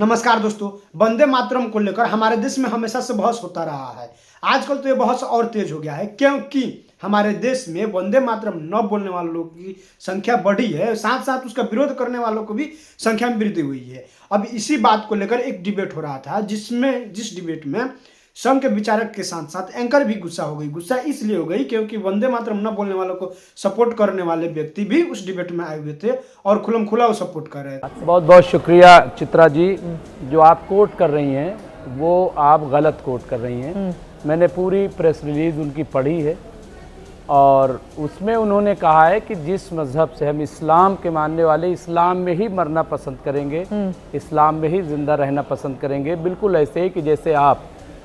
नमस्कार दोस्तों, वंदे मातरम को लेकर हमारे देश में हमेशा से बहस होता रहा है। आजकल तो ये बहस और तेज हो गया है क्योंकि हमारे देश में वंदे मातरम न बोलने वाले लोगों की संख्या बढ़ी है, साथ साथ उसका विरोध करने वालों को भी संख्या में वृद्धि हुई है। अब इसी बात को लेकर एक डिबेट हो रहा था जिस डिबेट में संघ के विचारक के साथ साथ एंकर भी गुस्सा हो गई। गुस्सा इसलिए हो गई क्योंकि वंदे मातरम न बोलने वालों को सपोर्ट करने वाले व्यक्ति भी उस डिबेट में आए हुए थे और खुलम खुला वो सपोर्ट कर रहे थे। बहुत बहुत शुक्रिया चित्रा जी। जो आप कोट कर रही हैं वो आप गलत कोट कर रही हैं। मैंने पूरी प्रेस रिलीज उनकी पढ़ी है और उसमें उन्होंने कहा है कि जिस मजहब से हम इस्लाम के मानने वाले इस्लाम में ही मरना पसंद करेंगे, इस्लाम में ही जिंदा रहना पसंद करेंगे। बिल्कुल ऐसे ही कि जैसे आप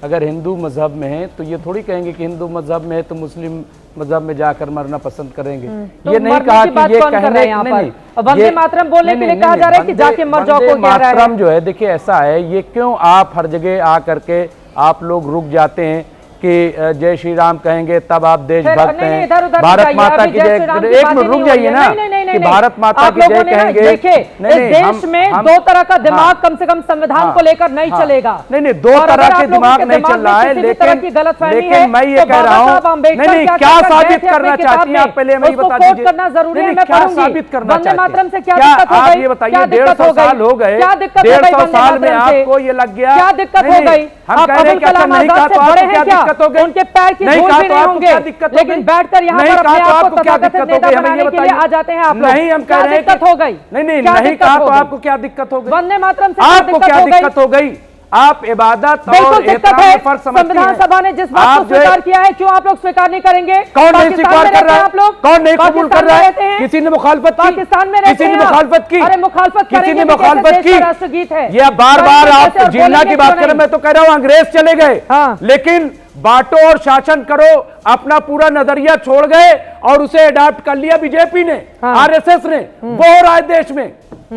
अगर हिंदू मजहब में हैं तो ये थोड़ी कहेंगे कि हिंदू मजहब में है तो मुस्लिम मजहब में जाकर मरना पसंद करेंगे। तो ये नहीं कहा कि ये कहने नहीं, वंदे मातरम बोलने के लिए कहा जा रहा है कि जाके मर जाओ। वंदे मातरम जो है, देखिए ऐसा है, ये क्यों आप हर जगह आ करके आप लोग रुक जाते हैं कि जय श्री राम कहेंगे तब आप देशभक्त हैं, भारत माता की जय। एक मिनट रुक जाइए ना कि भारत माता की जय कहेंगे। देखिए देश में दो तरह का दिमाग कम से कम संविधान को लेकर नहीं चलेगा। नहीं, दो तरह के दिमाग नहीं चल रहा है, लेकिन मैं ये कह रहा हूँ नहीं, क्या साबित करना चाहती हैं आप, पहले मैं बता दीजिए करना जरूरी है। मैं क्या साबित करना चाहती हैं? मातरम से क्या दिक्कत हो गई? ये बताइए, 150 साल हो गए, 150 साल में आपको ये लग गया, क्या दिक्कत हो गई? हम कह रहे हैं क्या नहीं कहा तो आपको क्या दिक्कत हो गई? उनके पैर की धूल भी नहीं होंगे, लेकिन बैठकर यहाँ पर अपने आप को तथाकथित नेता बनाने के लिए आ जाते हैं आप लोग। नहीं, हम कह रहे हैं दिक्कत हो गई। नहीं कहा तो आपको क्या दिक्कत हो गई? वंदे मातरम से आपको क्या दिक्कत हो गई? आप इबादत और एहतराम में फर्क समझती हैं। संविधान सभा ने जिस बात को स्वीकार किया है, क्यों आप लोग स्वीकार नहीं करेंगे? कौन नहीं स्वीकार कर रहा है? आप लोग कौन नहीं कबूल कर रहा है? किसी ने मुखालफत की? पाकिस्तान में किसी ने मुखालफत की? अरे मुखालफत किसी ने मुखालफत की? राष्ट्रगीत है। ये बार बार आप जीना की बात करें, मैं तो कह रहा हूँ अंग्रेज चले गए, लेकिन बांटो और शासन करो अपना पूरा नजरिया छोड़ गए और उसे अडॉप्ट कर लिया बीजेपी ने, आरएसएस ने। वो हो रहा है देश में।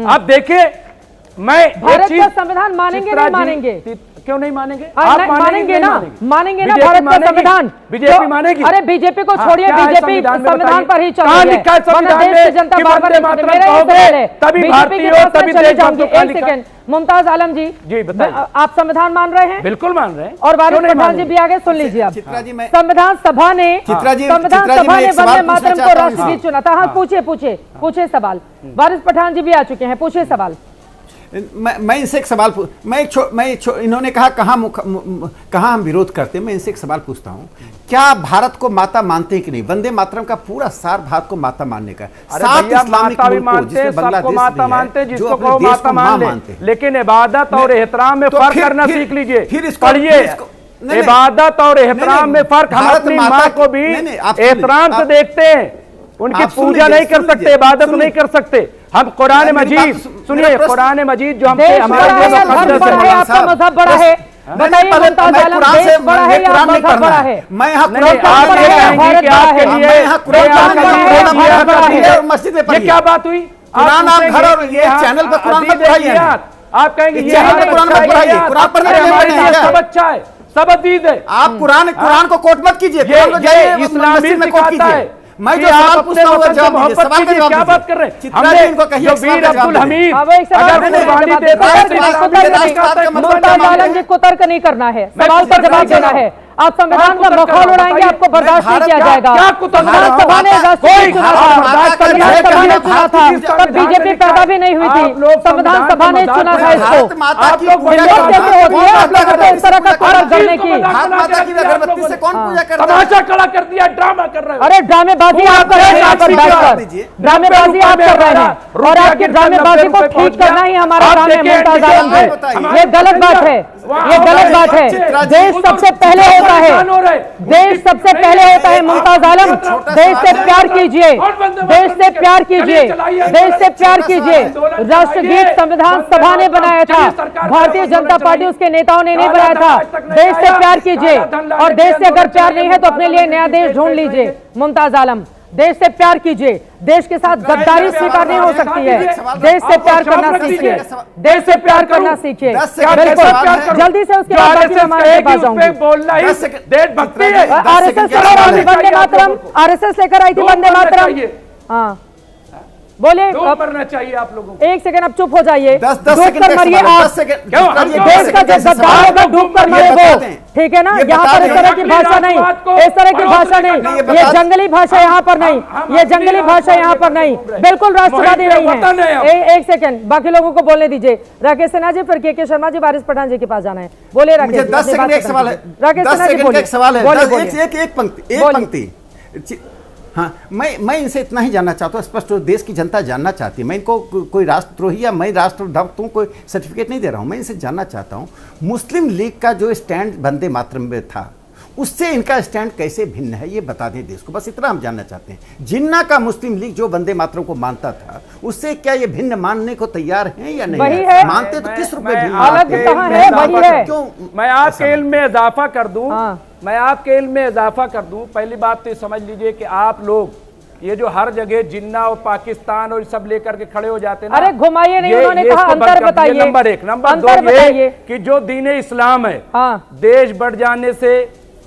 आप देखिए, मैं भारत का संविधान मानेंगे नहीं मानेंगे? क्यों नहीं मानेंगे? आप मानेंगे ना? मानेंगे ना भारत का संविधान? बीजेपी मानेगी? अरे बीजेपी को छोड़िए, बीजेपी संविधान पर ही चल रही है। लिखा है संविधान में जनता कि बार वंदे मातरम कहोगे तभी भारतीय हो, तभी देशभक्त हो। एक सेकंड, मुमताज आलम जी बताइए, आप संविधान मान रहे हैं? बिल्कुल मान रहे हैं। और वारिस पठान जी भी आगे सुन लीजिए। आप संविधान सभा ने वंदे मातरम को राष्ट्रगीत चुना था। हाँ, पूछे सवाल। वारिस पठान जी भी आ चुके हैं, पूछे सवाल। मैं इनसे एक सवाल इन्होंने कहा कहाँ हम विरोध करते हैं। मैं इनसे एक सवाल पूछता हूँ, क्या भारत को माता मानते हैं कि नहीं? वंदे मातरम का पूरा सार भारत को माता मानने का है। 7 इस्लामिक मुल्कों जिसमें बांग्लादेश माता मानते हैं, जिसको कहो माता मान ले, लेकिन इबादत और एहतराम में फर्क करना सीख लीजिए। पढ़िए, इबादत और एहतराम में फर्क। हम अपनी माँ को भी एहतराम से देखते हैं, उनकी पूजा नहीं कर सकते, इबादत नहीं कर सकते। हम कुरान मजीद सुनिए, कुरान मजीद जो हमसे हमारा आपका मजहब बड़ा है, बताइए मुमताज आलम देश बड़ा है या मजहब बड़ा है? मैं यहाँ मस्जिद में ये क्या बात हुई? कुरान आप घर और ये चैनल पे कुरान मत पढ़ाइए। आप कहेंगे ये कुरान मत पढ़ाइए, कुरान पढ़ने सब अच्छा है, सब अजीज है। आप कुरान को कोट मत कीजिए, इस्लामी में कोट कीजिए। मैं जो सवाल पूछता हूँ सवाल का जवाब क्या बात कर रहे हैं? हमने इनको कहिए वीर अब्दुल हमीद मुमताज आलम जी को तर्क नहीं करना है, सवाल का जवाब देना है। आप संविधान का मखौल उड़ाएंगे, आपको बर्दाश्त नहीं किया जाएगा। संविधान सभा ने राष्ट्रगीत चुना था, संविधान सभा ने चुना था, तब बीजेपी पैदा भी नहीं हुई थी। संविधान सभा ने चुना था इसको। आप लोग इस तरह का कुछ करने की अगरबत्ती से कौन पूजा करता है? तमाशा खड़ा कर दिया, ड्रामा कर रहे हैं। अरे ड्रामेबाजी आप कर रहे हैं, यहाँ पर बैठकर ड्रामेबाजी आप कर रहे हैं और आपकी ड्रामेबाजी को ठीक करना ही हमारा काम है। मुमताज आलम जी, ये गलत बात है, ये गलत बात है। देश सबसे पहले होता है, देश सबसे पहले होता है। मुमताज आलम, देश से प्यार कीजिए, देश से प्यार कीजिए, देश से प्यार कीजिए। राष्ट्रगीत संविधान सभा ने बनाया था, भारतीय जनता पार्टी उसके नेताओं ने नहीं बनाया था। देश से प्यार कीजिए और देश से अगर प्यार नहीं है तो अपने लिए नया देश ढूंढ लीजिए। मुमताज आलम, देश से प्यार कीजिए, देश के साथ गद्दारी स्वीकार नहीं हो सकती है। देश से प्यार करना सीखिए, देश से प्यार करना सीखिए। बिल्कुल, जल्दी से उसके बाद हमारे पास जाऊंगी। आरएसएस वंदे मातरम, आरएसएस लेकर आई थी वंदे मातरम। हाँ, बोलिए। डूब मरना चाहिए आप लोगों को। एक सेकंड, अब चुप हो जाइए। 10 डूब सेकंड कर मरिए आप। देश का जो गद्दार होगा डूब कर मरे वो, ठीक है ना। यहाँ पर इस तरह की भाषा नहीं, इस तरह की भाषा नहीं, ये जंगली भाषा यहाँ पर नहीं, ये जंगली भाषा यहाँ पर नहीं, बिल्कुल राष्ट्रवादी नहीं है। एक सेकंड, बाकी लोगों को बोलने दीजिए। राकेश सिन्हा जी, फिर के शर्मा जी, वारिस पठान जी के पास जाना है। बोलिए राकेश। 10 सेकंड एक सवाल है, राकेश सिन्हा जी बोलिए। एक सवाल है, बोलिए। एक पंक्ति। हाँ, मैं इनसे इतना ही जानना चाहता हूँ, स्पष्ट देश की जनता जानना चाहती है। मैं इनको कोई राष्ट्रद्रोही या मैं राष्ट्रभक्त हूँ, कोई सर्टिफिकेट नहीं दे रहा हूँ। मैं इनसे जानना चाहता हूँ, मुस्लिम लीग का जो स्टैंड वंदे मातरम में था, उससे इनका स्टैंड कैसे भिन्न है, ये बता दें देश को। बस इतना हम जानना चाहते हैं। जिन्ना का मुस्लिम लीग जो वंदे मातरम को मानता था, उससे क्या ये भिन्न मानने को तैयार हैं या नहीं? वही है। मानते तो किस रूप में भिन्न अलग कहाँ है, वही है। क्यों? मैं आपके इल्म में इजाफा कर दूं, हाँ। मैं आपके इल्म में इजाफा कर दूं। पहली बात तो समझ लीजिए कि आप लोग ये जो हर जगह जिन्ना और पाकिस्तान और सब लेकर के खड़े हो जाते हैं ना, अरे घुमाइए नहीं, उन्होंने कहा इसको बंद अंतर कर दीजिए। बताइए। नंबर एक। नंबर दो ये कि जो दीन इस्लाम है, हाँ। देश बढ़ जाने से,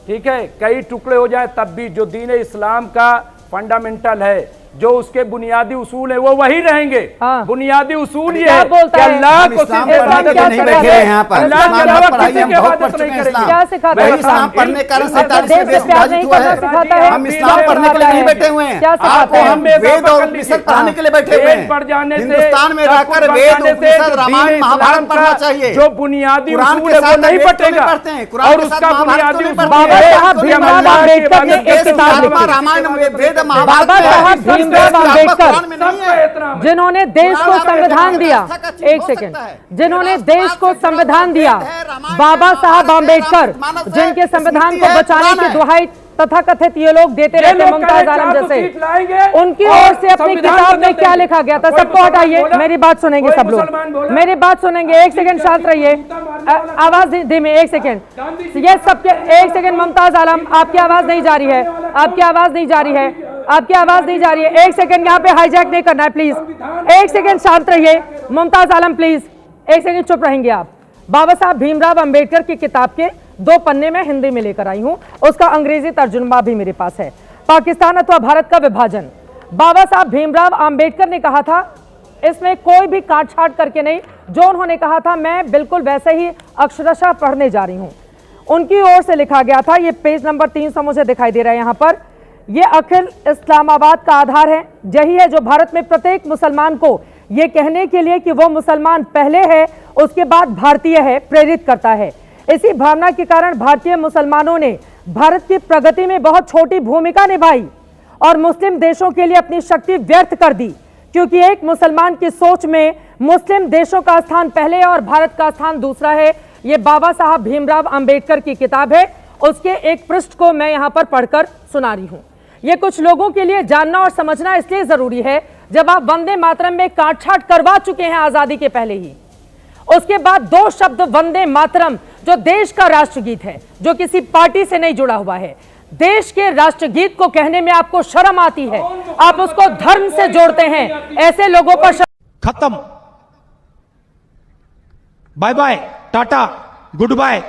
ठीक है, कई टुकड़े हो जाए तब भी जो दीन इस्लाम का फंडामेंटल है, जो उसके बुनियादी उसूल है, वो वही रहेंगे। हाँ। बुनियादी उसूल ये क्या है बोलता कि है? अल्लाह हम को इस्लाम सिर्फ पढ़ने इबादत के नहीं करेंगे। बैठे हैं यहाँ पर। अल्लाह के इस्लाम अलावा पढ़ाई किसी हम की बहुत इबादत पढ़ चुके नहीं हैं। करेंगे। क्या सिखाता है वही इस्लाम पढ़ने कारण से देश से प्यार नहीं करना सिखाता है। हम इस्लाम पढ़ने के लिए नहीं बैठे हुए हैं। क्या सिखाता आपको है? हम वेद और उपनिषद पढ़ाने के लिए बैठे हुए हैं। पढ़ जाने से, हिंदुस्तान में रहकर वेद, उपनिषद, रामायण, महाभारत पढ़ना चाहिए। जो बुनियादी कुरान उसूल के है वो साथ नहीं वेद तो बटेगा, पढ़ते हैं, कुरान और के साथ उसका महाभारत बुनियादी तो नहीं उसूल पढ़ते हैं। बाबा साहब भीमराव अम्बेडकर ने एक किताब लिखी। रामायण, वेद, महाभारत बाबा साहब भीमराव अम्बेडकर जिन्होंने देश को संविधान दिया, एक सेकेंड, जिन्होंने देश को संविधान दिया, बाबा साहब अम्बेडकर, जिनके संविधान को बचाने की दुहाई तथा कथित ये लोग देते रहते, मुमताज आलम जैसे, उनकी ओर से अपनी किताब में क्या लिखा गया था? सबको हटाइए, मेरी बात सुनेंगे सब लोग, मेरी बात सुनेंगे। एक सेकंड शांत रहिए, आवाज धीमे, एक सेकंड। ये सबके एक सेकंड, मुमताज आलम आपकी आवाज नहीं जा रही है, आपकी आवाज नहीं जा रही है, आपकी आवाज नहीं जा रही है। एक सेकंड, यहाँ पे हाईजैक नहीं करना है प्लीज। एक सेकंड शांत रहिए, मुमताज आलम प्लीज एक सेकंड चुप रहेंगे आप। बाबा साहब भीमराव अंबेडकर की किताब के 2 पन्ने में हिंदी में लेकर आई हूं, उसका अंग्रेजी तर्जुमा भी मेरे पास है। पाकिस्तान अथवा भारत का विभाजन, बाबा साहब भीमराव अंबेडकर ने कहा था, इसमें कोई भी काट छाट करके नहीं, जो उन्होंने कहा था मैं बिल्कुल वैसे ही अक्षरशः पढ़ने जा रही हूं। उनकी ओर से लिखा गया था, ये पेज नंबर 300 मुझे दिखाई दे रहा है यहाँ पर। ये अखिल इस्लामाबाद का आधार है, यही है जो भारत में प्रत्येक मुसलमान को ये कहने के लिए कि वो मुसलमान पहले है उसके बाद भारतीय है प्रेरित करता है। इसी भावना के कारण भारतीय मुसलमानों ने भारत की प्रगति में बहुत छोटी भूमिका निभाई और मुस्लिम देशों के लिए अपनी शक्ति व्यर्थ कर दी, क्योंकि एक मुसलमान की सोच में मुस्लिम देशों का स्थान पहले और भारत का स्थान दूसरा है। ये बाबा साहब भीमराव अंबेडकर की किताब है, उसके एक पृष्ठ को मैं यहाँ पर पढ़कर सुना रही हूँ। ये कुछ लोगों के लिए जानना और समझना इसलिए जरूरी है, जब आप वंदे मातरम में काटछाट करवा चुके हैं आजादी के पहले ही, उसके बाद 2 शब्द वंदे मातरम जो देश का राष्ट्रगीत है, जो किसी पार्टी से नहीं जुड़ा हुआ है, देश के राष्ट्रगीत को कहने में आपको शर्म आती है, आप उसको धर्म से जोड़ते हैं। ऐसे लोगों पर खत्म, bye bye, tata, good bye.